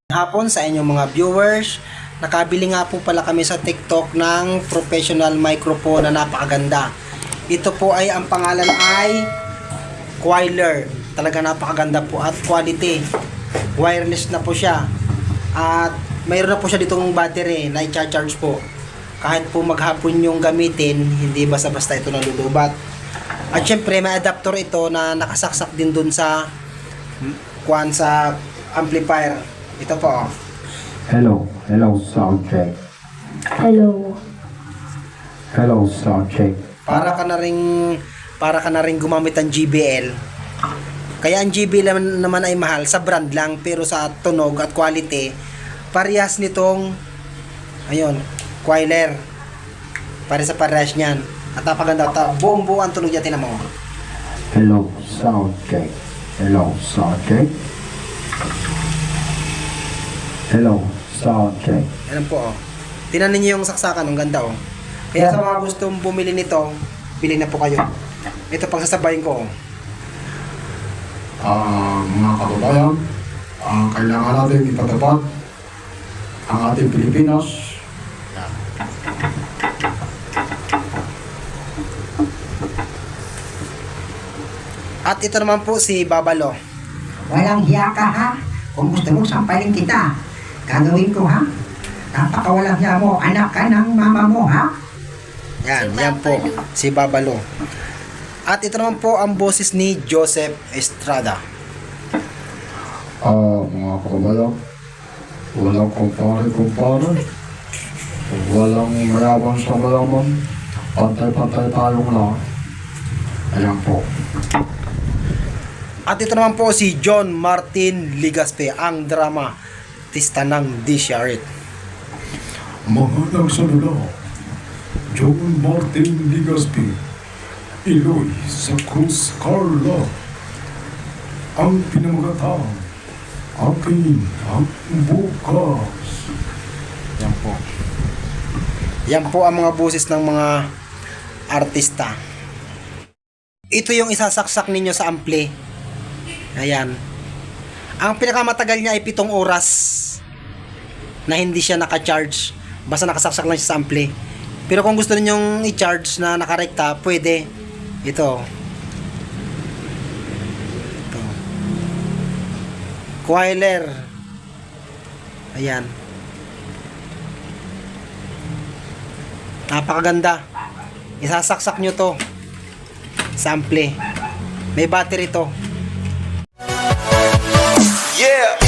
Hapon sa inyong mga viewers, nakabili nga po pala kami sa TikTok ng professional microphone na napakaganda. Ito po ay ang pangalan ay Quailer. Talaga napakaganda po at quality. Wireless na po siya. At mayroon na po siya ditong battery na i-charge po. Kahit po maghapon yung gamitin, hindi basta-basta ito nalulubat. At syempre may adapter ito na nakasaksak din dun sa amplifier. Ito po. Hello sound check. Hello sound check. Para ka na ring gumamit ng JBL. Kaya ang JBL naman ay mahal sa brand lang, pero sa tunog at quality parehas nitong Quailer. Pare sa parehas niyan. At napaganda buong ang tunog niya, tinan mo. Hello sound check. Hello sound check. Hello sound check. Ayan po oh. Tingnan niyo yung saksakan, ang ganda oh. Kaya sa mga gustong bumili nito, bili na po kayo. Ito pang sasabayin ko oh. Mga kababayan, kailangan natin ipatapat ang ating Pilipinas. At ito naman po si Babalo. Walang hiya ka ha? Kung gusto mo sampalin kita, gagawin ko ha? Napakawalang hiya mo, anak ka ng mama mo ha? Yan po, si Babalo. At ito naman po ang boses ni Joseph Estrada. Mga kababayan, walang kumpare. Walang mayabang sa malaman. Pantay-pantay tayong lahat. Ayan po. At ito naman po si John Martin Ligaspe, ang drama artista ng DCRIT. Mga nagsalula, John Martin Ligaspi, Iloy sa Cruz Carla, ang pinamagatang akin ang bukas. Yan po. Yan po ang mga boses ng mga artista. Ito yung isasaksak ninyo sa ampli. Ayan. Ang pinakamatagal niya ay 7 oras na hindi siya naka-charge. Basta nakasaksak lang siya sa ampli. Pero kung gusto ninyong i-charge na nakarekta, pwede. Ito. Quailer. Ayan. Napakaganda. Isasaksak nyo to sa ampli. May battery to. Yeah.